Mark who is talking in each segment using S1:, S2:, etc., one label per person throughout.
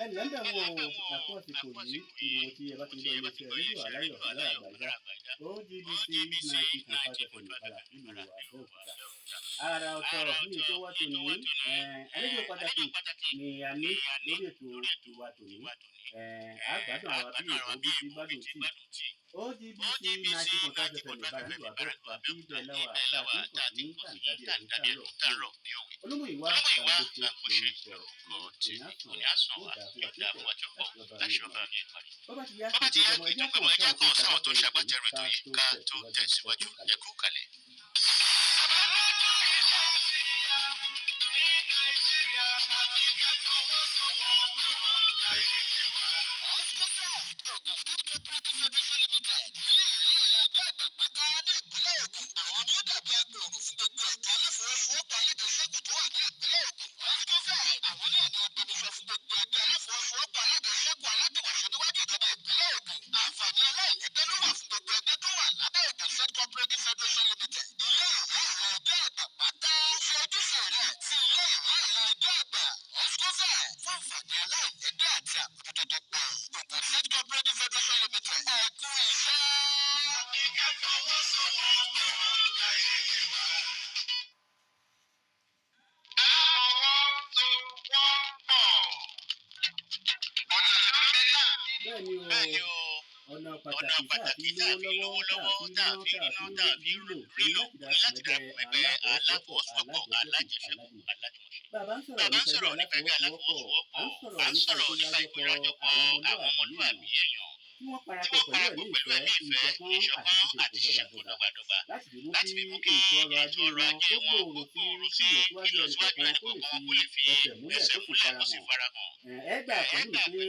S1: ẹlẹ́mbẹ̀ wo àpò àsìkò yìí ìròyìn tí ẹ bá ti gbọ́ iléeṣẹ́ rédíò aláyọ̀ aláràgbàjá OGBC 90.5 ìbàlà nílùú Àbẹ́òkúta. Ara ọ̀tọ̀ ní ètò wa tòní àlejò pàtàkì ni a ní lórí ètò ìwà tòní. Àgbàdùn àwọn abíyẹ̀wò bí ti gbádùn tí OGBC 90.5 ìbàlà nílùú Àbẹ́òkúta bí ibẹ̀ lẹ́wà tá a ti ń kàn ní kàńtàdé ẹ̀rí tààrọ̀ Olumuyiwa Bamgbose orúkọ ìyàsàn wa yóò dá fún wa tó pọ̀ láṣọ bá mi parí. Bọ́bá ti yá ètò ọmọ ẹgbẹ́ kan sáà tó ṣàgbàtẹ̀rù ètò yìí ká tó tẹ̀síwájú ẹ kú kalẹ̀. Bẹ́ẹ̀ni o, ọ̀nà pàtàkì tá a fi lówó lọ́wọ́ tá a fi ríná tá a fi rílò láti darapọ̀ ẹgbẹ́ aláfọwọ́sowọ́pọ̀ Àlàjẹsẹku Àlàjumọsé. Bàbá ń sọ̀rọ̀ nípa ẹgbẹ́ aláfọwọ́sowọ́pọ̀, à ń sọ̀rọ̀ nípa ìkórajọpọ̀ àwọn ọmọlúwàbí èèyàn tí wọ́n parapọ̀ pẹ̀lú ẹ̀mí ìfẹ́, ìṣọ̀kan àti ìṣètò dọ́gbadọ́gba láti fi mú kí ètò ọrọ̀ ajé wọn kó gbòòrò sí ìlọsíwájú ẹnìkọ̀ọ̀kan kó lè fi ẹsẹ̀ múlẹ̀ kó sì farahàn. Ẹ gbà pẹ̀lú pé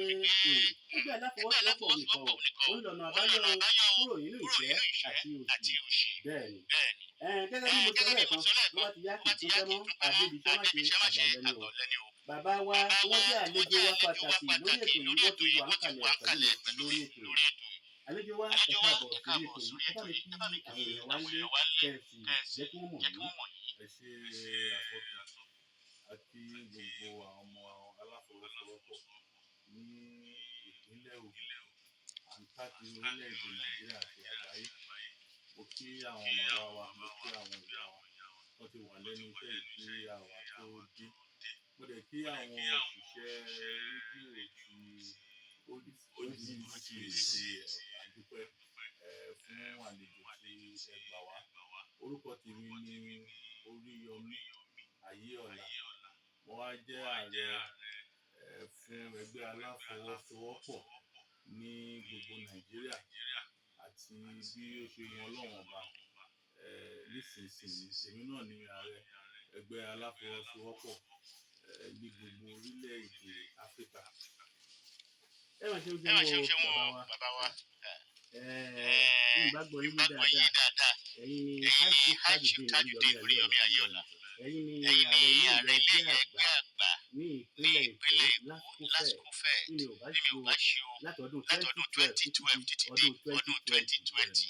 S1: ẹgbẹ́ aláfọwọ́sowọ́pọ̀ nìkan ó ń lọ́nà àbáyọ kúrò nínú ìfẹ́ àti òṣì. Bẹ́ẹ̀ni. Gẹ́gẹ́ bí mo sọ lẹ́ẹ̀kan, ló wá ti yá kì í tó fẹ́ mọ́ àdébíṣẹ́ má ṣe àgbàlẹ́ni o. Bàbá wa wọ́n jẹ́ àlejò wa pàtàkì lórí ètò yìí wọ́n ti wà ń kalẹ̀ pẹ̀lú lórí ètò yìí. Àlejò wa ẹ káàbọ̀ sórí ètò yìí, ẹ bá mi kí àwọn èèyàn wá lé kẹ́ẹ̀sì jẹ́ kí wọ́n mọ̀ yín.
S2: Ẹ ṣe àfọkàn àti gbogbo àwọn ọmọ aláfọwọ́sowọ́pọ̀ ní ìpínlẹ̀ Ògùn àti orílẹ̀-èdè Nàìjíríà àti àgbáyé. Mo kí àwọn bàbá wa, mo kí àwọn ìyá wa wọ́n ti wà lẹ́nu iṣẹ́ yìí kí àwa tó dé. Mo dẹ̀ kí àwọn òṣìṣẹ́ rédíò ti OGBC àdúpẹ́ fún àlejò tí ẹ gbà wá. Orúkọ tèmi ni Oriyomi Ayeola. Mo wá jẹ́ ààrẹ fún ẹgbẹ́ aláfọwọ́sowọ́pọ̀ ní gbogbo Nàìjíríà àti bí ó ṣe wọn Ọlọ́run ọba nísinsìnyí. Èmi náà ni ààrẹ ẹgbẹ́ aláfọwọ́sowọ́pọ̀ ní gbogbo orílẹ̀-èdè Áfíríkà.
S1: Ẹ máa ṣe oúnjẹ wọn bàbá wa. Ìgbàgbọ́ yín dáadáa. Ẹ̀yin ni Tajudeen Oriyomi Ayeola. Ẹ̀yin ni ààrẹ ilé ẹgbẹ́ àgbà ní ìpínlẹ̀ Èkó LASCOFED ní mi ò bá ṣe o látọdún 2012 títí dé ọdún 2020.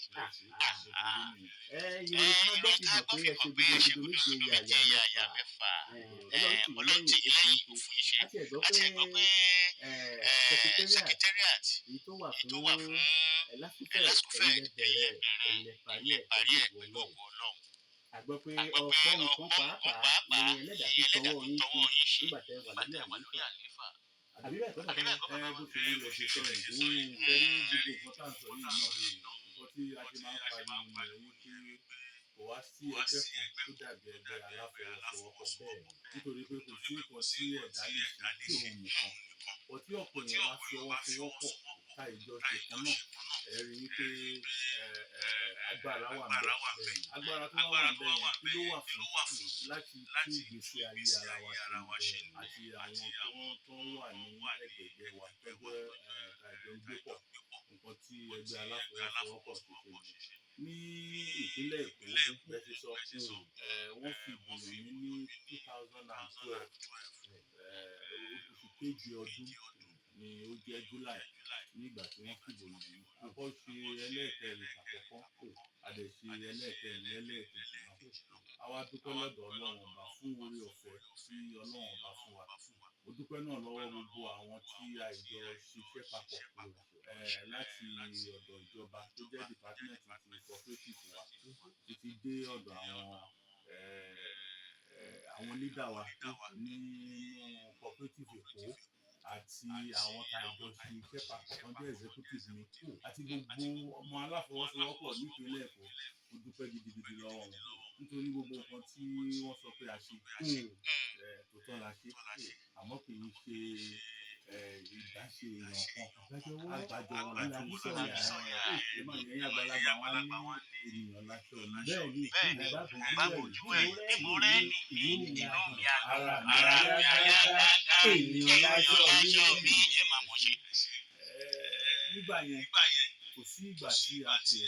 S1: Ìròyìn tí a gbọ́ fi hàn pé ẹ ṣe gudugudu méje yàyà mẹ́fà. Ọlọ́run tì yín lẹ́yìn ó fún yín ṣe. Àti ẹ̀gbọ́n pé secretariat èyí tó wà fún LASCOFED ẹ̀yin lẹ parí ẹ̀ pẹ̀lú Ọlọ́run. A gbọ́ pé ọ̀pọ̀ nǹkan pàápàá ni ẹlẹ́dàá fi tọwọ́ yín sí nígbà tẹ́ wà lórí àlééfà. Àbí bẹ́ẹ̀ kọ́
S2: bó ṣe rí lọ ṣe sọ ẹ̀ ẹ̀rí gbogbo nǹkan tá à ń sọ yìí náà nǹkan tí a ṣe máa ń pariwo nìyẹn wípé kò wá sí ẹgbẹ́ kan tó dàbí ẹgbẹ́ aláfọwọ́sowọ́pọ̀ bẹ́ẹ̀ nítorí pé kò sí nǹkan tí ẹ̀dá lè ṣe tí òun nìkan. Ọtí ọ̀pọ̀ èèyàn bá fi ọwọ́ sowọ́pọ̀ ká ìjọ ṣèkan náà ẹ rí i pé agbára wà ń bẹ. Agbára tó wà ń bẹ yẹn kí ló wà fún láti tún ìgbésí ayé ara wa ṣe àti àwọn tó wà ní ẹgbẹ̀gbẹ̀ wa pẹ́pẹ́ àjọ ń gbé pọ̀. Nǹkan tí ẹgbẹ́ aláfọwọ́sowọ́pọ̀ ti ṣe ní ìpínlẹ̀ Èkó bẹ́ẹ̀ ti sọ wọ́n fi ìbò yìí ní 2012 oṣù kejì ọdún ni ó jẹ́ July nígbà tí wọ́n fìbò yìí. Àkọ́ ṣe ẹlẹ́ẹ̀kẹrin àkọ́kọ́ àdẹ̀ṣe ẹlẹ́ẹ̀kẹrin ẹlẹ́ẹ̀kejì náà. Àwa dúpẹ́ lọ́dọ̀ Ọlọ́run ọba fún oore ọ̀fẹ́ tí Ọlọ́run ọba fún wa mo dúpẹ́ náà lọ́wọ́ gbogbo àwọn tí a jọ ṣiṣẹ́ papọ̀ láti ọ̀dọ̀ ìjọba tó jẹ́ department ti cooperative wa títí dé ọ̀dọ̀ àwọn leader wa nínú cooperative Èkó àti àwọn tá a jọ ṣe iṣẹ́ papọ̀ tó jẹ́ executive mi àti gbogbo ọmọ aláfọwọ́sowọ́pọ̀ nípínlẹ̀ Èkó mo dúpẹ́ gidigidi lọ́wọ́ wọn nítorí gbogbo nǹkan tí wọ́n sọ pé a ṣe tòótọ́ la ṣe àmọ́ kì í ṣe ìdáṣe èèyàn kan àgbàjọ wọn láti sọ̀rọ̀ ẹ̀yìn àgbàlagbà wọn ní ènìyàn láṣọ ní bẹ́ẹ̀ ni ìbábojú ẹ̀ ìbò rẹ̀ ní ìlú mi ara mi ènìyàn láṣọ ní ẹ̀ máa mọ̀ ṣe. Nígbà yẹn kò sí ìgbà tí a pè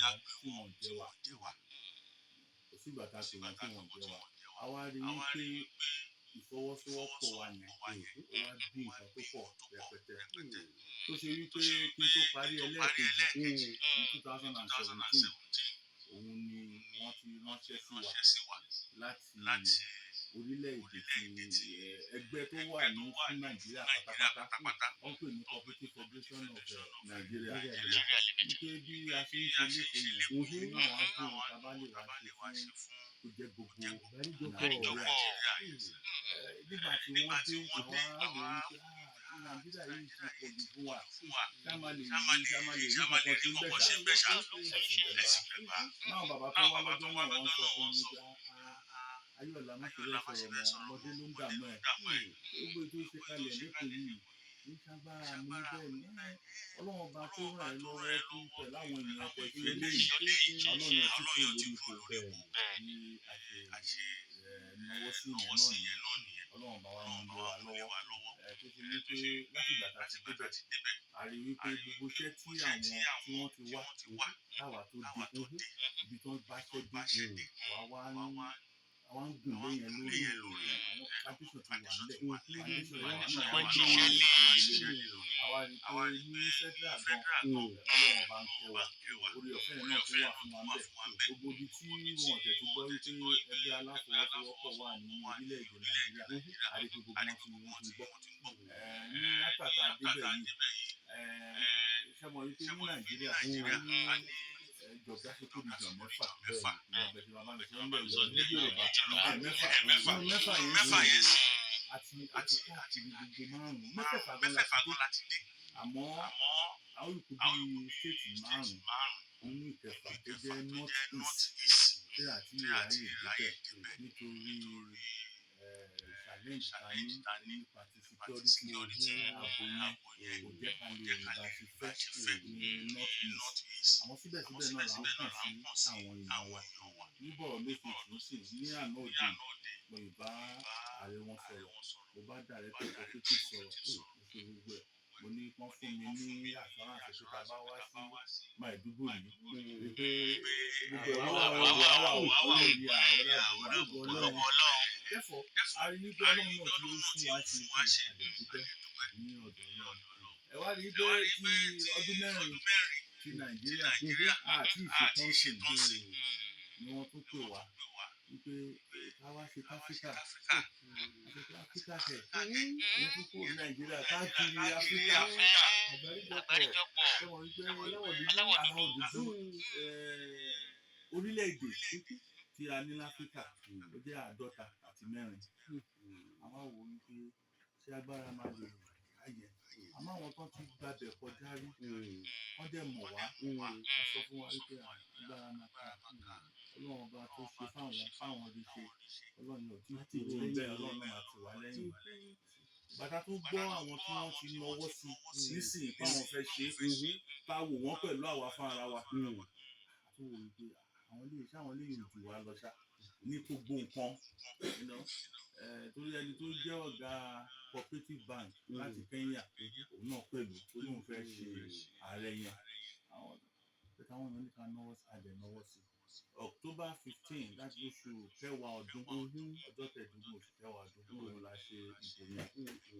S2: wọ́n tí wọ́n jẹ wá kò sí ìgbà tá a pè wọ́n tí wọ́n jẹ wá a wá rí i pé ìfọwọ́sowọ́pọ̀ wa yẹn ó wá bí nǹkan tó pọ̀ rẹpẹtẹ tó ṣe wípé kí n tó parí ẹlẹ́ẹ̀kejì ní 2017 òun ni wọ́n ti ránṣẹ́ sí wa láti orílẹ̀-èdè ti ẹgbẹ́ tó wà ní fún Nàìjíríà pátápátá wọ́n pè ní Cooperative Federation of Nigeria wípé bí a ṣe ń ṣe lẹ́kọ̀ọ́ yẹn nínú àwọn àgbọ̀n tábà lè wá ṣe fún kó jẹ́ gbogbo Nàìjíríà nígbà tí wọ́n dé àwọn àgbẹ̀ Nàìjíríà yìí ti pọ̀ jù fún wa ká má lè rí nǹkan tí ń bẹ̀ ṣá náà bàbá tó wá lọ́jọ́ náà wọ́n sọ fún mi pé Ayeola má ṣe rẹ̀ sọ̀rọ̀ mọ́ ọmọdé ló ń dààmú ẹ̀ gbogbo ètò ìṣe kalẹ̀ lẹ́kọ̀ọ́ yìí ní sábàá mi bẹ́ẹ̀ ni Ọlọ́run ọba tó ràn ẹ́ lọ́wọ́ tó ń pẹ̀ láwọn èèyàn pẹ̀ sí eléyìí Ọlọ́run ti fún lórí ipò bẹ́ẹ̀ ni a ṣe náwó sí ìyẹn náà nìyẹn Ọlọ́run bá wa mú wa lọ́wọ́ tó ṣe wípé láti ìgbà tá a ti débẹ̀ a rí wípé gbogbo iṣẹ́ tí àwọn tí wọ́n ti wá táwa tó dé ibi tó bá ṣẹ́ dé àwa ń gùn lóyìn lórí àwọn kábíyèsí tó wà nílẹ̀ àwa rí pé ní federal gan Ọlọ́run bá ń kẹ́ wa orí ọ̀fẹ́ náà tó wà fún wa ń bẹ̀ gbogbo ibi tí wọn ọ̀tẹ̀ tó gbọ́ wípé ẹgbẹ́ aláfọwọ́sowọ́pọ̀ wà ní orílẹ̀-èdè Nàìjíríà àdéhùn gbogbo wọn ti gbọ́ ní àtàtà débẹ̀ yìí ṣẹ́mọ̀ wípé ní Nàìjíríà ní geographical region mẹ́fà ìyàbẹ̀tẹ̀ bàbá mi sọ ń bẹ̀ lọ ní Yorùbá mẹ́fà yẹn àti káàkiri gbogbo márùn-ún mẹ́fẹ̀fà gan láti dé àmọ́ àwọn olùkú bíi stéètì márùn-ún nínú ìkẹfà tó jẹ́ north east tí àti ìráyè débẹ̀ nítorí challenge ta ní nípa ti security ààbò yẹn kò jẹ́ ká lè rí bá ṣe fẹ́ ní north east àmọ́ síbẹ̀síbẹ̀ náà là ń kàn sí àwọn èèyàn wa níbọ̀ lóṣooṣù sì ní àná òde mo ì bá ààrẹ wọn sọ̀rọ̀ mo bá director cooperative sọ̀rọ̀ ṣe gbogbo ẹ̀ mo ní kán fún mi ní àṣàrànṣe tó ta bá wá sí Maiduguri wípé gbogbo àwọn òbí ààrẹ àbúrò Ọlọ́run therefore a rí i pé Ọlọ́run náà ti fún wa ṣe àdẹ̀dúpẹ́ ní ọ̀dọ̀ náà ẹ wá rí i pé tí ọdún mẹ́rin ti Nàìjíríà àti ìṣètọ́sìn ni wọ́n tún pè wá wípé káwá ṣe káfíkà kẹ̀ ìyẹn tó kó Nàìjíríà káàkiri Áfíríkà àgbáríjọpọ̀ ṣẹ́wọ̀n wípé aláwọ̀ dúdú orílẹ̀-èdè tí a ní láfíríkà ó jẹ́ 54 àwọn wò wípé ṣé agbára máa lè ráyè àmọ́ àwọn tó ti gbàbẹ̀ kọjá rí wọ́n dẹ̀ mọ̀ wá wọ́n sọ fún wa wípé agbára máa ká Ọlọ́run ọba tó ṣe fáwọn rí ṣe Ọlọ́run ò tí ì tì lẹ́yìn Ọlọ́run máa tì wá lẹ́yìn bàtà tó gbọ́ àwọn tí wọ́n ti náwó sí nísìnyí fáwọn fẹ́ ṣe tá a wò wọ́n pẹ̀lú àwa fún ara wa àti wò wípé àwọn lè yóò jù wá lọ ṣá ní gbogbo nǹkan torí ẹni tó jẹ́ ọ̀gá Cooperative Bank láti Kenya òun náà pẹ̀lú tó lóun fẹ́ ṣe ààrẹ yẹn àwọn èèyàn ní ká náwó sí October 15 láti oṣù kẹwàá ọdún ọjọ́ kẹẹ̀ẹ́dógún oṣù kẹwàá ọdún òun la ṣe ìbò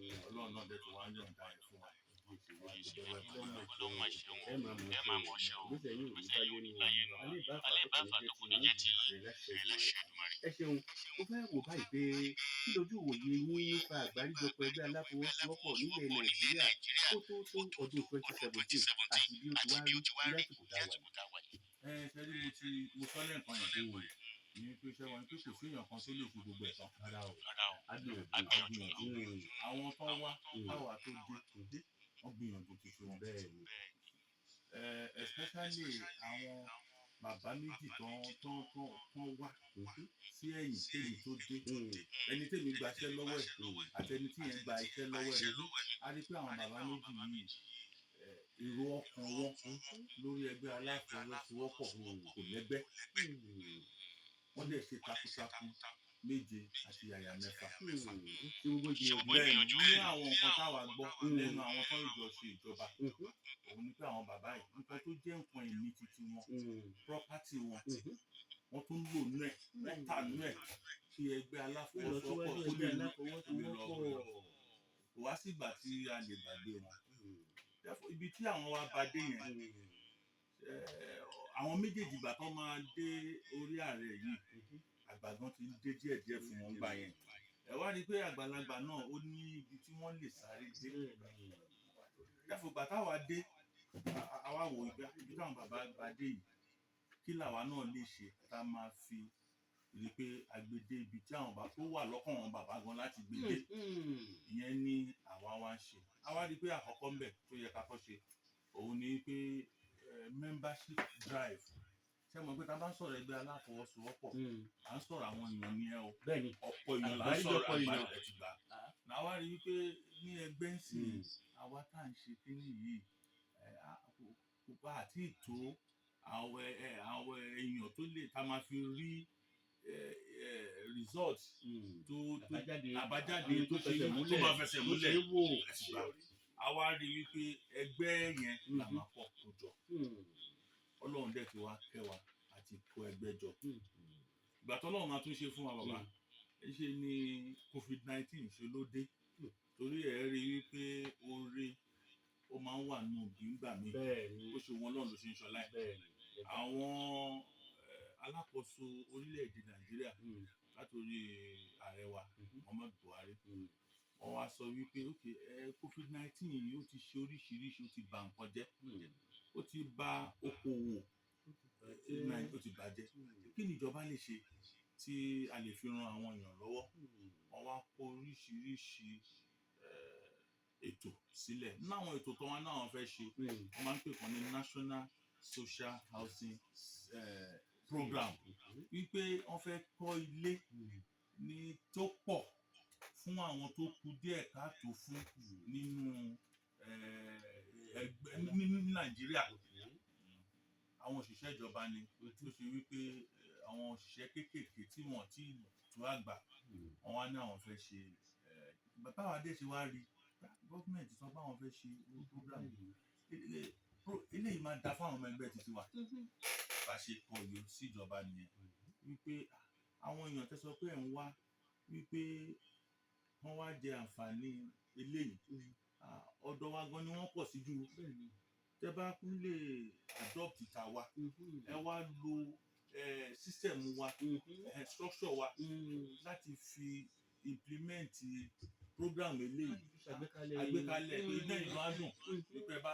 S2: yẹn Ọlọ́run náà dẹ̀ tó wá yọ̀ǹda ẹ̀ fún wa
S1: Ọlọ́run àṣẹun ẹ máa mọ̀ ṣe o ìgbésẹ̀ yìí ò ní báyé nù alẹ́ ìbáfà tó kò ní jẹ́ ti ẹlẹ́ṣẹ̀dùmarè. Ẹ ṣeun mo fẹ́ wò báyìí pé kí lójú ìwòye yín nípa àgbáríjọpọ̀ ẹgbẹ́ aláfọwọ́sowọ́pọ̀ nílẹ̀ Nàìjíríà kó tó ọdún 2017 àti bí ó ti wá rí lásìkò tá a wà yìí.
S2: Ṣe rí mo sọ lẹ́ẹ̀kan yẹn ní pé ṣé wọn pé kò sí èèyàn kan tó lè fi gbogbo ẹ̀ tán.
S1: Rárá o
S2: agbìyànjú àwọn tó wá táwa tó dé wọ́n gbìyànjú títí wọn.
S1: bẹ́ẹ̀ ni
S2: especially àwọn bàbá méjì tán wá sí ẹ̀yìn tèmi tó dé ẹni tèmi gbaṣẹ́ lọ́wọ́ ẹ̀ àti ẹni tí yẹn gba iṣẹ́ lọ́wọ́ ẹ̀ a rí pé àwọn bàbá méjì yìí èrò ọkàn wọn lórí ẹgbẹ́ aláfọwọ́sowọ́pọ̀ kò lẹ́gbẹ́ wọ́n dẹ̀ ṣe takuntakun méje àti yàyà mẹ́fà. bẹ́ẹ̀ ní àwọn nǹkan táwa gbọ́ lẹ́nu àwọn tó ń jọ ṣe ìjọba òun ni pé àwọn bàbá yìí nǹkan tó jẹ́ nǹkan ìní titi wọn property wọn wọ́n tún lò nú ẹ̀ mẹ́ta nú ẹ̀ kí ẹgbẹ́ aláfọwọ́sowọ́pọ̀ tó lè lọ kò wá sígbà tí a lè gbàgbé wọn. ibi tí àwọn wa bá dé yẹn àwọn méjèèjì ìgbà tó máa dé orí ààrẹ yìí àgbàgbọ́n ti ń dé díẹ̀díẹ̀ fún wọn gbà yẹn ẹ wá rí i pé àgbàlagbà náà ó ní ibi tí wọ́n lè sáré dé ìgbà táwa dé àwa wò ibi táwọn bàbá bá dé yìí kí làwa náà lè ṣe tá a máa fi rí i pé agbede ibi tí àwọn bàbá tó wà lọ́kàn àwọn bàbá gan láti gbé dé ìyẹn ni àwa wá ń ṣe àwa rí i pé àkọ́kọ́ ń bẹ̀ tó yẹ ká kọ́ ṣe òun ni pé membership drive ṣé mo pé tá a bá ń sọ̀rọ̀ ẹgbẹ́ aláfọwọ́sowọ́pọ̀ à ń sọ̀rọ̀ àwọn èèyàn ní ẹ o ọ̀pọ̀ èèyàn là ń sọ̀rọ̀ àgbáyé ẹ̀ ti gbà làwa rí i pé ní ẹgbẹ́ ń sìn àwa tá à ń ṣe kíní yìí kò bá àti ìtò àwọn èèyàn tó lè tá a máa fi rí result tó àbájáde tó máa fẹsẹ̀ múlẹ̀ àwa rí i wípé ẹgbẹ́ yẹn là máa pọ̀ kó jọ ọlọ́run dẹ̀ ti wá kẹ́ wa àti kó ẹgbẹ́ jọ ìgbà tó ọlọ́run máa tún ṣe fún wa bàbá ṣe ni COVID-19 ṣe ló dé torí ẹ̀ rí i wípé oore ó máa ń wà nù gbígbà mi ó ṣe wọn lọ́run ló ṣe ń ṣọlá ẹ̀ àwọn alákòóso orílẹ̀-èdè Nàìjíríà látòrí ààrẹ wa Muhammadu Buhari wọ́n wá sọ wípé COVID-19 yìí ó ti ṣe oríṣiríṣi ó ti bà nǹkan jẹ́ ó ti bà okòwò ó ti bàjẹ́ kí ni ìjọba lè ṣe tí a lè fi ran àwọn èèyàn lọ́wọ́ wọ́n wá kó oríṣiríṣi ètò sílẹ̀ náwọn ètò tó wọn náà fẹ́ ṣe wọ́n máa ń pè kàn ní National Social Housing Program wípé wọ́n fẹ́ kọ́ ilé ní tó pọ̀ fún àwọn tó kù díẹ̀ káàtó fún nínú ẹgbẹ́ ní Nàìjíríà àwọn òṣìṣẹ́ ìjọba ni tó ṣe wípé àwọn òṣìṣẹ́ kéékèèké tí wọ́n ti tó àgbà wọ́n wá ní àwọn fẹ́ ṣe bàbá wa dé ṣe wá rí gọ́ọ̀mẹ̀ntì sọ pé àwọn fẹ́ ṣe program eléyìí máa da fún àwọn ọmọ ẹgbẹ́ títí wa bá ṣe kọ ìwé síjọba nìyẹn wípé àwọn èèyàn tẹ́ sọ pé ẹ̀ ń wá wípé wọ́n wá jẹ àǹfààní eléyìí ọ̀dọ̀ wa gan ni wọ́n pọ̀ sí jù tẹ́ bá kún lè adopt ìta wa ẹ wá lo system wa structure wa láti fi implement program eléyìí àgbékalẹ̀ pé iná ìlú adùn wípé ẹ bá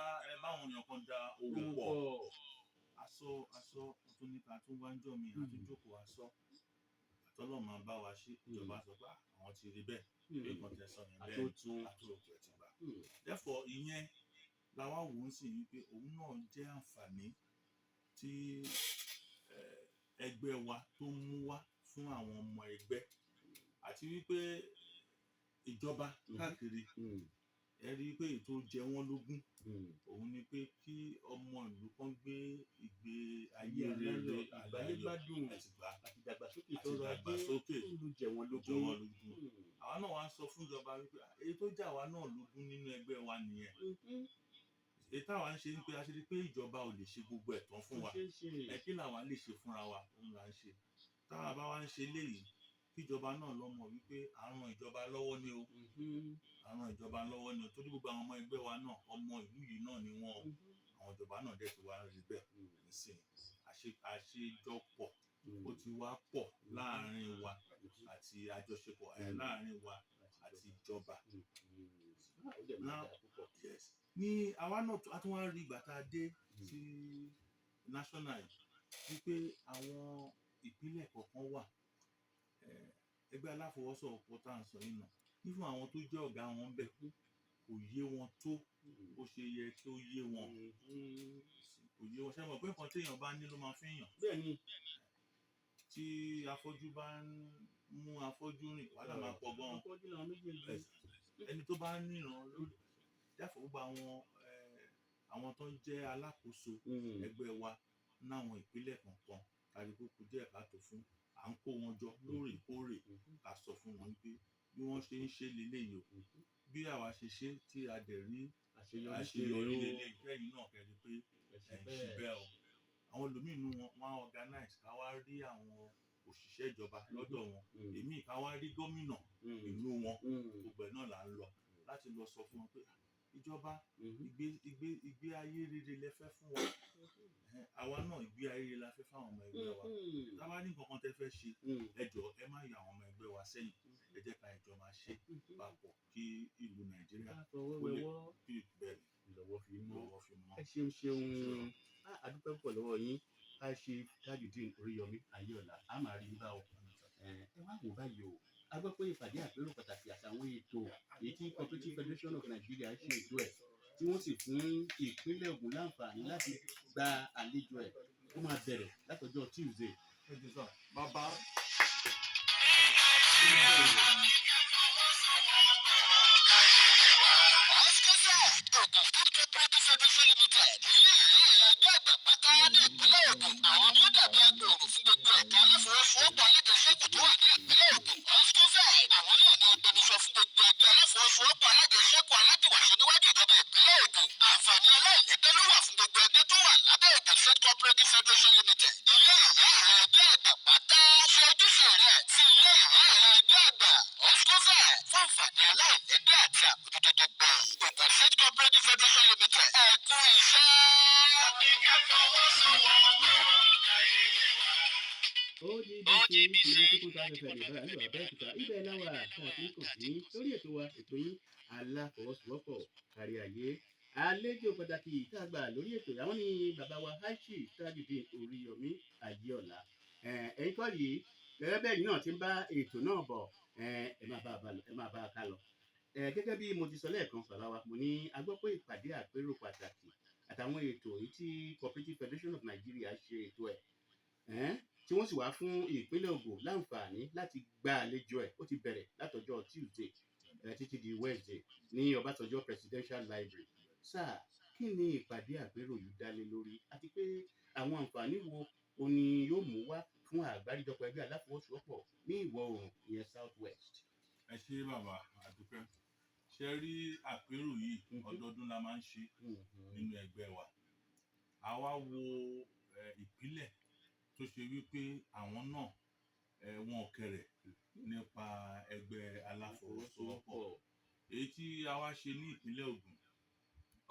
S2: àwọn èèyàn kan da owó pọ̀ aṣọ tó nípa tó wá ń jọ mi àtúnjókòó aṣọ àtọ́lọ́ máa bá wa ṣe ìjọba sọ pé àwọn ti rí bẹ́ẹ̀ pé nǹkan tẹ́ sọ yẹn bẹ́ẹ̀ àtúntò ẹ̀ ti gbà. therefore ìyẹn làwa wò ó sì wípé òun náà jẹ́ àǹfààní tí ẹgbẹ́ wa tó ń mú wá fún àwọn ọmọ ẹgbẹ́ àti wípé ìjọba káàkiri ẹ rí i pé ètò jẹ wọ́n lógún òun ni pé kí ọmọ ìlú kan gbé ìgbé ayé rere àgbáyégbádùn àti ìdàgbàsókè tó jẹ wọ́n lógún àwa náà wá sọ fún ìjọba wípé èyí tó jà wá náà lógún nínú ẹgbẹ́ wa nìyẹn èyí táwa ń ṣe ni pé a ṣe rí i pé ìjọba ò lè ṣe gbogbo ẹ̀tàn fún wa kí làwa lè ṣe fúnra wa òun là ń ṣe táwa bá wá ń ṣe léyìí kíjọba náà lọ mọ̀ wípé à ń ran ìjọba lọ́wọ́ ni o àwọn ìjọba lọ́wọ́ ni torí gbogbo àwọn ọmọ ẹgbẹ́ wa náà ọmọ ìlú yìí náà ni wọ́n àwọn ìjọba náà dẹ̀ ti wá rí bẹ́ẹ̀ nísìnyí àṣejọpọ̀ ó ti wá pọ̀ láàrin wa àti àjọṣepọ̀ láàrin wa àti ìjọba. Ní àwa náà a tún wá rí ìgbà tá a dé sí national wípé àwọn ìpínlẹ̀ kọ̀ọ̀kan wà ẹgbẹ́ aláfọwọ́sowọ́pọ̀ tá à ń sọ yìí náà nífún àwọn tó jẹ́ ọ̀gá wọn bẹ̀ kò yé wọn tó bó ṣe yẹ kí ó yé wọn kò yé wọn ṣe mọ̀ pé nǹkan téèyàn bá ní ló máa fi yàn.
S1: Bẹ́ẹ̀ni.
S2: Tí afọ́jú bá ń mú afọ́jú rìn wàhálà máa pọ̀ gan-an ẹni tó bá níran lórí jáfọ́ gbogbo àwọn tó ń jẹ́ alákòóso ẹgbẹ́ wa náwọn ìpínlẹ̀ kọ̀ọ̀kan kálukú díẹ̀ káàtó fún à ń kó wọn jọ lóòrèkóòrè ká sọ fún wọn pé bí wọ́n ṣe ń ṣe leléyìí o bí àwa ṣe ṣe tí a dẹ̀ rí àṣeyọrí leléyìí kẹ́yìn náà kẹ́rí pé ṣì bẹ́ẹ̀ o àwọn olómìnú wọn organize ká wá rí àwọn òṣìṣẹ́ ìjọba lọ́dọ̀ wọn èmi ká wá rí gómìnà ìlú wọn gbogbo ẹ̀ náà là ń lọ láti lọ sọ fún wọn pé ìjọba ìgbé ayé rere lẹ fẹ́ fún wa àwa náà ìgbé ayé rere la fẹ́ fáwọn ọmọ ẹgbẹ́ wa táwa ní nǹkan kan tẹ́ fẹ́ ṣe ẹ jọ̀ọ́ ẹ má yà àwọn ọmọ ẹgbẹ́ wa sẹ́yìn ẹ jẹ́ ká ìjọ máa ṣe papọ̀ kí ìlú Nàìjíríà kó lè bí bẹ́ẹ̀
S1: lọ́wọ́ fi mọ́ ẹ ṣeun àdúpẹ́ púpọ̀ lọ́wọ́ yín a ṣe Tajudeen Oriyomi Ayeola a máa rí bá ọ ẹ wá wò báyìí o a gbọ́ pé ìpàdé àpérò pàtàkì àtàwọn ètò èyí tí Cooperative Federation of Nigeria ṣe ètò ẹ̀ tí wọ́n sì fún ìpínlẹ̀ Ògùn láǹfààní láti gba àlejò ẹ̀ ó máa bẹ̀rẹ̀ látọjọ́ Tuesday.
S2: Bàbá
S3: àwọn ni ó dàbí agbòòrò fún gbogbo ẹ̀ka aláfọwọ́sowọ́pọ̀ alájẹsẹ́kù tó wà ní ìpínlẹ̀ Ògùn OGSCOFED àwọn náà ni agbẹnusọ fún gbogbo ẹgbẹ́ aláfọwọ́sowọ́pọ̀ alájẹsẹ́kù aládìwàṣe níwájú ìjọba ìpínlẹ̀ Ògùn àǹfààní aláìlẹ́gbẹ́ ló wà fún gbogbo ẹgbẹ́ tó wà lábẹ́ Ògùn State Cooperative Federation Limited ilé ìwé ìrẹ ẹgbẹ́ àgbà pátá ṣe ojúṣe rẹ̀ sí ilé ìwé ìrẹ ẹgbẹ́ àgbà OGSCOFED fún àǹfààní aláìlẹ́gbẹ́ àti àbójútó tó pọ̀ Ògùn State Cooperative Federation Limited ẹ̀kú iṣẹ́.
S1: OGBC II Abeokuta ibẹ̀ láwà káàkiri kò sí lórí ètò wa ètò yín Àlàfọwọsówọpọ Kàrí Àyé àlejò pàtàkì tá a gbà lórí ètò àwọn ní bàbá wa Alhaji Tajudeen Oriyomi Ayeola ẹ̀yin kọ́ yìí gẹ́gẹ́ bẹ́ẹ̀ yìí náà ti ń bá ètò náà bọ̀ ẹ máa bá a ká lọ gẹ́gẹ́ bí mo ti sọ lẹ́ẹ̀kan bàbá wa mo ní a gbọ́ pé ìpàdé àpérò pàtàkì àtàwọn ètò èyí tí Cooperative Federation of Nigeria ṣe ètò ẹ̀ tí wọ́n sì wá fún ìpínlẹ̀ Ògùn láǹfààní láti gba àlejò ẹ̀ ó ti bẹ̀rẹ̀ látọjọ́ Tuesday títí di Wednesday ní Ọbásanjọ́ Presidential Library. Sáà kí ni ìpàdé àpérò yìí dá lé lórí àti pé àwọn àǹfààní wo o ni yóò mú wá fún àgbáríjọpọ̀ ẹgbẹ́ aláfọwọ́sowọ́pọ̀ ní ìwọ̀ oòrùn ìyẹn South West.
S2: ẹ ṣé bàbá àdúpẹ́ ṣe rí àpérò yìí ọdọọdún la máa ń ṣe nínú ẹgbẹ́ wa àwa wo ìpínlẹ̀ tó ṣe wípé àwọn náà wọn ò kẹrẹ̀ nípa ẹgbẹ́ aláfọwọ́sowọ́pọ̀ èyí tí a wá ṣe ní ìpínlẹ̀ Ògùn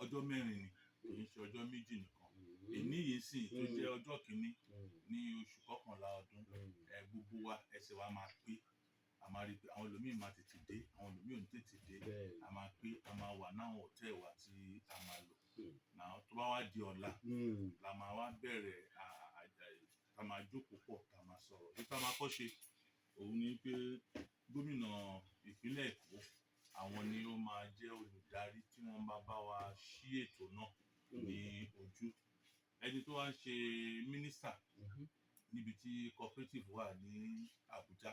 S2: ọjọ́ mẹ́rin ni kì í ṣe ọjọ́ méjì nìkan èní yìí sì tó jẹ́ ọjọ́ kìíní ní oṣù kọkànlá ọdún gbogbo wa ẹsẹ̀ wa máa pé a máa rí pé àwọn ẹlòmíín máa tètè dé àwọn ẹlòmíín ò ní tètè dé a máa pé a máa wà náwọn hòtẹ́ẹ̀lì wa tí a máa lò náà tó bá wá di ọ̀la la máa wá bẹ̀rẹ̀ ká máa jókòó pọ̀ ká máa sọ̀rọ̀ nípa máa kọ́ ṣe òun ni pé gómìnà ìpínlẹ̀ Èkó àwọn ni ó máa jẹ́ olùdarí tí wọ́n bá wa ṣí ètò náà ní ojú ẹni tó wá ń ṣe mínísítà níbi tí Cooperative wà ní Àbújá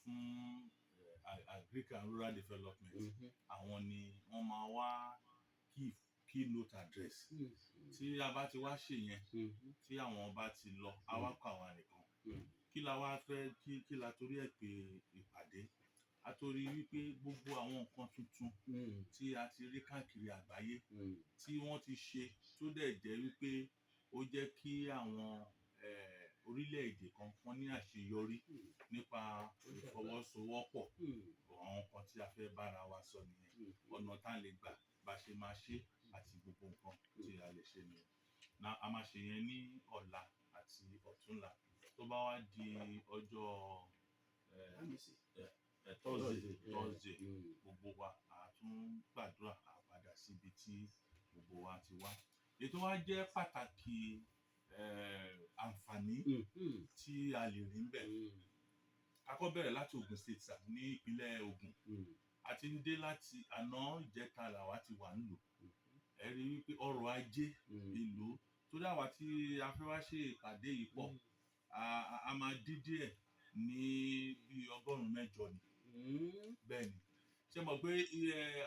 S2: fún Agric and Rural Development àwọn ni wọ́n máa wá keynote address tí a bá ti wá ṣe yẹn tí àwọn bá ti lọ awakọ̀ àwa nìkan kí la wá fẹ́ kí la torí ẹ̀ pé ìpàdé a torí wípé gbogbo àwọn nǹkan tuntun tí a ti rí káàkiri àgbáyé tí wọ́n ti ṣe tó dẹ̀ jẹ́ wípé ó jẹ́ kí àwọn orílẹ̀-èdè kan wọ́n ní àṣeyọrí nípa ìfọwọ́sowọ́pọ̀ àwọn kan tí a fẹ́ bára wa sọ nìyẹn ọ̀nà tá a lè gbà bá ṣe máa ṣe àti gbogbo nǹkan tí a lè ṣe nìyẹn a máa ṣe yẹn ní ọ̀la àti ọ̀túnla tó bá wá di ọjọ́ Thursday gbogbo wa a tún gbàdúrà a padà síbi tí gbogbo wa ti wá ètò wa jẹ́ pàtàkì àǹfààní tí a lè rí ń bẹ̀ a kọ́ bẹ̀rẹ̀ láti Ogun State ní ìpínlẹ̀ Ògùn a ti ń dé láti àná ìjẹta làwa ti wà ń lò ẹ rí wípé ọrọ̀ ajé ìlú tó dáwà tí a fẹ́ wá ṣe ìpàdé yìí pọ̀ a máa dín díẹ̀ ní bí 100 ni bẹ́ẹ̀ ni ṣé mọ̀ pé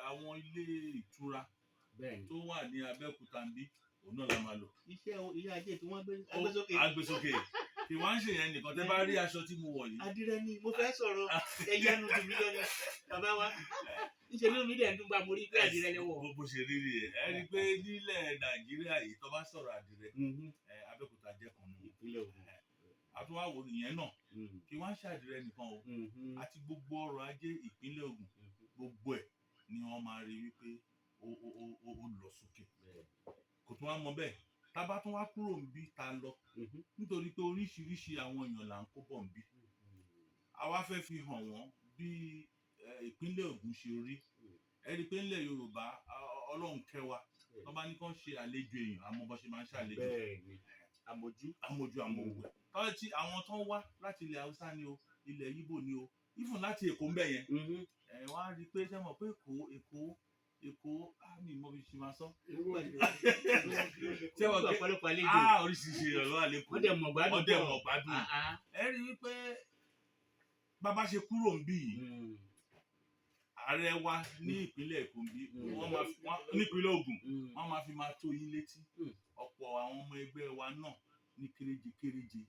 S2: àwọn ilé ìtura tó wà ní Abẹ́òkúta ń bí òun náà la máa lò.
S1: iṣẹ́ ajé tí wọ́n gbé
S2: agbésókè kí wọ́n ń ṣe yẹn nìkan tẹ́ bá rí aṣọ tí mo wọ̀ yìí.
S1: àdìrẹ ni mo fẹ́ sọ̀rọ̀ ẹ̀yánu tèmi lọ́nà bàbá wa níṣẹ́ ló mi dẹ̀ ń dún bá mo rí pé àdìrẹ lẹ́wọ̀.
S2: bó ṣe rí rí ẹ rí i pé nílẹ̀ Nàìjíríà yìí tó bá sọ̀rọ̀ àdìrẹ Abẹ́òkúta jẹ́ kan nù
S1: ìpínlẹ̀ Ògùn
S2: àtúwáwò nìyẹn náà kí wọ́n ṣàdìrẹ nìkan o àti gbogbo ọrọ̀ ajé ìpínlẹ̀ Ògùn gbogbo ẹ̀ ni wọ́n máa rí wípé ó lọ sókè kò tún wá mọ bẹ́ẹ̀ tá bá tún wá kúrò níbí tá lọ nítorí pé oríṣiríṣi àwọn èèyàn là ń kó bọ̀ níbí àwa fẹ́ fi hàn wọ́n bí ìpínlẹ̀ Ògùn ṣe rí ẹ rí i pé nílẹ̀ Yorùbá Ọlọ́run kẹ́ wa tó bá ní kán ṣe àlejò èèyàn àmọ́ bó ṣe máa ń ṣàlejò àmọ̀wẹ̀ tọ́lá tí àwọn tó ń wá láti ilẹ̀ Haúsá ni o ilẹ̀ Yíbò ni o even láti Èkó ń bẹ̀ yẹn wọ́n á rí i pé ṣé mọ̀ pé Èkó mi mo fi ṣe máa sọ. ṣé wọ́n pé oríṣiríṣi ọ̀rọ̀ àlékún
S1: wọ́n dẹ̀ mọ̀
S2: gbádùn ẹ rí i pé bàbá ṣe kúrò ń bí yìí ààrẹ wa ní ìpínlẹ̀ Èkó ń bí nípínlẹ̀ Ògùn wọ́n máa fi máa tó yín létí ọ̀pọ̀ àwọn ọmọ ẹgbẹ́ wa náà ní kéréje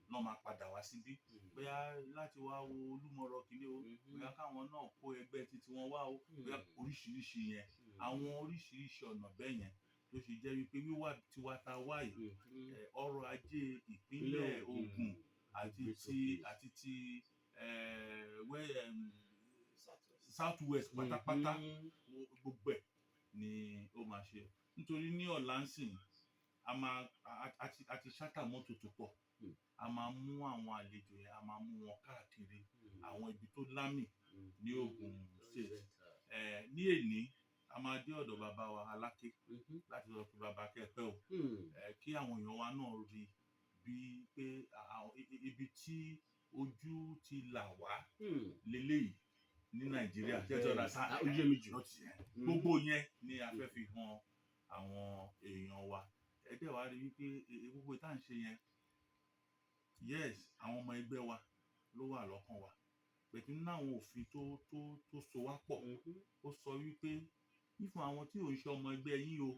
S2: náà máa padà wá síbí bóyá láti wá wo Olúmọ̀rọ̀ kìíní o bóyá káwọn náà kó ẹgbẹ́ títí wọn wá o bóyá oríṣiríṣi yẹn àwọn oríṣiríṣi ọ̀nà bẹ́ẹ̀ yẹn ló ṣe jẹ́ wípé wíwá tiwa ta wá yìí ọrọ̀ ajé ìpínlẹ̀ Ògùn àti ti South West pátápátá gbogbo ẹ̀ ni ó máa ṣe nítorí ní ọ̀la ń sìn àti ṣátà mọ́tò tó pọ̀ a máa mú àwọn àlejò yẹn a máa mú wọn káàkiri àwọn ibi tó lámì ní Ògùn State ní èní a máa dé ọ̀dọ̀ bàbá wa Aláké láti lọ fi bàbá kẹ́pẹ́ o kí àwọn èèyàn wa náà rí bí pé ibi tí ojú ti là wá lélẹ́yìí ní Nàìjíríà tẹ́tọ́ ra sáà gbogbo yẹn ni a fẹ́ fi hàn àwọn èèyàn wa ẹgbẹ́ wa rí wípé gbogbo ìta ń ṣe yẹn yes àwọn ọmọ ẹgbẹ́ wa ló wà lọ́kàn wa pẹ̀tù nínú àwọn òfin tó so wá pọ̀ ó sọ wípé ìfún àwọn tí ò ń ṣe ọmọ ẹgbẹ́ yín o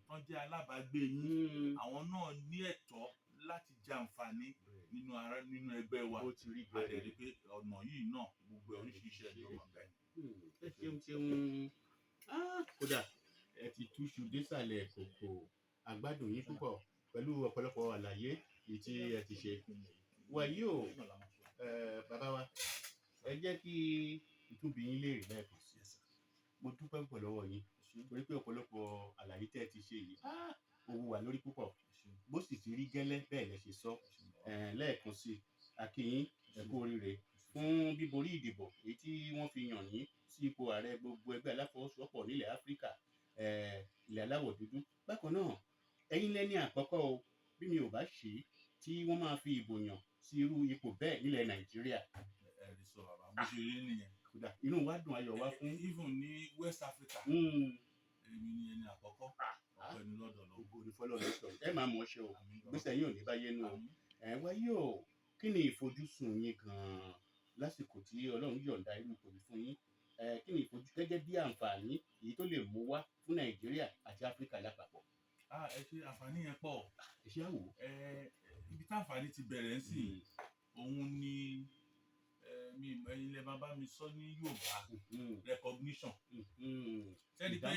S2: wọ́n jẹ́ alábàágbé yín àwọn náà ní ẹ̀tọ́ láti jẹ àǹfààní nínú ẹgbẹ́ wa àdẹ̀rí pé ọ̀nà yìí náà gbogbo oríṣiríṣi ẹ̀ ló wà bẹ́ẹ̀.
S1: ẹ ṣeun kódà ẹ ti túṣu désàlẹ̀ kòkò àgbádùn yín púpọ̀ pẹ̀lú ọ̀pọ̀lọpọ̀ àlàyé èyí tí ẹ ti ṣe. wàyí o bàbá wa ẹ jẹ́ kí ìtúbi yín léèrè lẹ́ẹ̀kan sí ẹ̀sà mo dúpẹ́ púpọ̀ lọ́wọ́ yín torí pé ọ̀pọ̀lọpọ̀ àlàyé tẹ́ ẹ ti ṣe yìí ó wù wá lórí púpọ̀ bó sì ti rí gẹ́lẹ́ bẹ́ẹ̀ lẹ ṣe sọ lẹ́ẹ̀kan sí a kí yín ẹ kú oríire fún bíborí ìdìbò èyí tí wọ́n fi yàn yín sí ipò ààrẹ gbogbo ẹgbẹ́ aláfọwọ́sowọ́pọ̀ nílẹ̀ Áfíríkà ilẹ̀ aláwọ̀ dúdú bákan náà ẹ̀yin lẹ́ni àkọ́kọ́ o bí mi ò bá ṣe tí wọ́n máa fi ìbò yàn sí irú ipò bẹ́ẹ̀ nílẹ̀ Nàìjíríà.
S2: ẹ̀rí sọ bàbá bó ṣe rí nìyẹn.
S1: kódà inú wa dùn ayọ̀ wá fún.
S2: even ní West Africa èmi ni ẹni àkọ́kọ́ ọ̀pẹ̀ni lọ́dọ̀ lọ.
S1: ògo ni fọlọ́ ló sọ ẹ máa mọ̀ ọ́ ṣe o gbèsè yín ò ní báyé nù o. wáyé o kí ni ìfojúsùn yín gan-an lásìkò tí Ọlọ́run yọ̀ǹda irú ipò yìí fún yín kí ni ìfojúsùn gẹ́gẹ́ bí àǹfààní èyí tó lè mú wá fún Nàìjíríà àti Áfíríkà lápapọ̀.
S2: ẹ ṣe àǹfààní yẹn pọ̀
S1: iṣẹ́ àwò.
S2: ibi tí àǹfààní ti bẹ̀rẹ̀ ń sìn òun ni ẹ̀yin lẹ bàbá mi sọ ní Yorùbá recognition sẹ́ni pé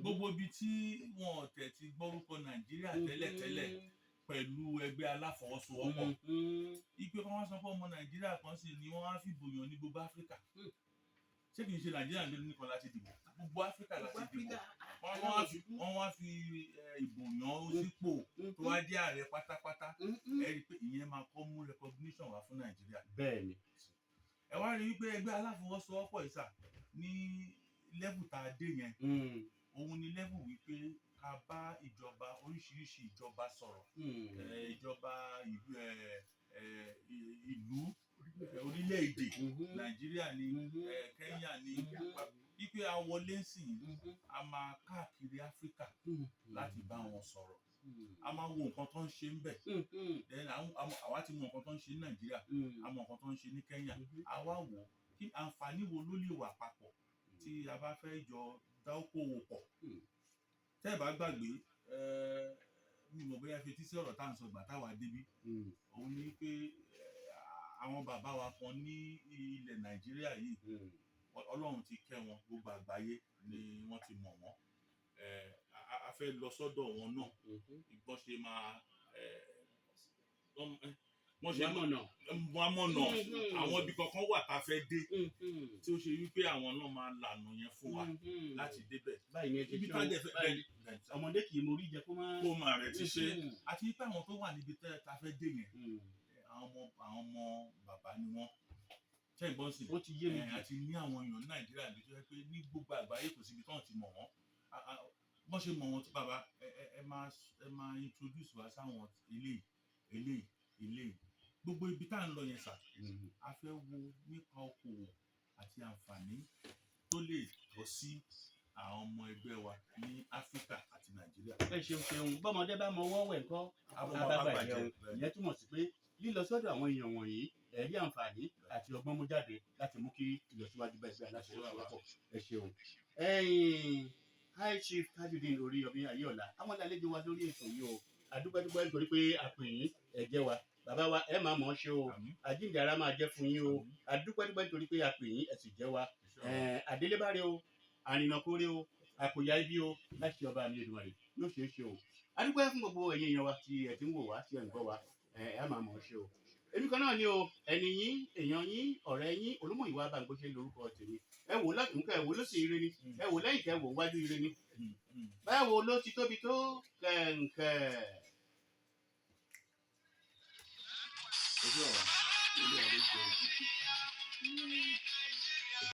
S2: gbogbo ibi tí wọn tẹ̀ ti gbọ́rúkọ Nàìjíríà tẹ́lẹ̀tẹ́lẹ̀ pẹ̀lú ẹgbẹ́ aláfọwọ́sowọ́pọ̀ ipe kan wá sọ pé ọmọ Nàìjíríà kan sì ni wọ́n á fi bòyàn ní gbogbo Áfíríkà ṣé kìí ṣe Nàìjíríà nìkan láti dìbò gbogbo Áfíríkà láti dìbò wọ́n wá fi ìbò yàn sípò tó wá jẹ́ ààrẹ pátápátá ẹ rí i pé ìyẹn máa kọ́ mú recognition wá fún Nàìjíríà.
S1: Bẹ́ẹ̀ni.
S2: Ẹ wá rí i pé ẹgbẹ́ aláfọwọ́sowọ́pọ̀ ìsà ní level tá a dé yẹn òun ni level wípé ká bá ìjọba oríṣiríṣi ìjọba sọ̀rọ̀ ìjọba ìlú orílẹ̀-èdè Nàìjíríà ní Kenya ní wípé a wọlé sí a máa káàkiri Áfíríkà láti bá wọn sọ̀rọ̀ a máa wo nǹkan tó ń ṣe ń bẹ̀ àwa ti mọ nǹkan tó ń ṣe ní Nàìjíríà a mọ nǹkan tó ń ṣe ní Kenya àwa wò kí àǹfààní wo ló lè wà papọ̀ tí a bá fẹ́ jọ dáwọ́kòwò pọ̀ tẹ́ ẹ̀ bá gbàgbé mi mọ̀ bóyá fetí sí ọ̀rọ̀ tá à ń sọ ìgbà táwa débí òun ni pé àwọn bàbá wa kan ní ilẹ̀ Nàìjíríà yìí Ọlọ́run ti kẹ́ wọn gbogbo àgbáyé ni wọ́n ti mọ̀ wọ́n a fẹ́ lọ sọ́dọ̀ wọn náà ìgbọ́n ṣe máa wọ́n ṣe mọ̀nà àwọn ibi kankan wà tá a fẹ́ dé tí ó ṣe wípé àwọn náà máa lànà yẹn fún wa láti débẹ̀.
S1: Báyìí ni ẹ ti ṣe ọmọdé kì í mórí jẹ kó
S2: máa rẹ̀ ti ṣe àti wípé àwọn tó wà níbi tá a fẹ́ dé yẹn àwọn ọmọ bàbá ni wọ́n ṣe ìbọn sí àti ní àwọn èèyàn ní Nàìjíríà ló jẹ́ pé ní gbogbo àgbáyé kò síbi tán ti mọ̀ wọ́n bọ́n ṣe mọ̀ wọ́n tó bàbá ẹ máa introduce wa sáwọn eléyìí gbogbo ibi tá à ń lọ yẹn sà a fẹ́ wo nípa okòwò àti àǹfààní tó lè tọ́ sí àwọn ọmọ ẹgbẹ́ wa ní Áfíríkà àti Nàìjíríà.
S1: Ẹ ṣeun bọ́mọdé bá mọ ọwọ́ wẹ̀ ńkọ́ abábàjẹ́ ìyẹn túmọ̀ sí pé lílọ sọ́dọ̀ àwọn èèyàn wọ̀nyí ẹ̀rí àǹfààní àti ọgbọ́n mú jáde láti mú kí ìlọsíwájú bá ẹgbẹ́ aláfọwọ́sowọ́pọ̀. Ẹ ṣeun. High Chief Tajudeen Oriyomi Ayeola àwọn àlejò wa lórí ètò yìí o adúgbàdúgbà nítorí pé àpèyìn ẹ̀jẹ̀ wa bàbá wa ẹ máa mọ̀ ọ́ ṣe o àjíǹde ara máa jẹ́ fún yín o adúgbàdúgbà nítorí pé àpèyìn ẹ sì jẹ́ wa àdélébáre o àrìnàkórè o àkòyà ibi o láti ọba mi Èdùmàrè yóò ṣeé ṣe o adúgbà fún gbogbo ẹ̀yin èèyàn wa tí ẹ ti ń wò wá tí ẹ ń gbọ́ wa ẹ máa mọ̀ ọ́ ṣe o èmi kan náà ni o ẹni yín èèyàn yín ọ̀rẹ́ yín Olumuyiwa Bamgbose lórúkọ tèmi ẹ wò látùnkẹ́ ẹ wò ló sì ire ni ẹ wò lẹ́yìn tẹ́ wò wájú ire ni báwo ló ti tóbi tó kẹ̀ǹkẹ̀. ojú ọ̀rọ̀ ilé ọ̀rẹ́ jẹ́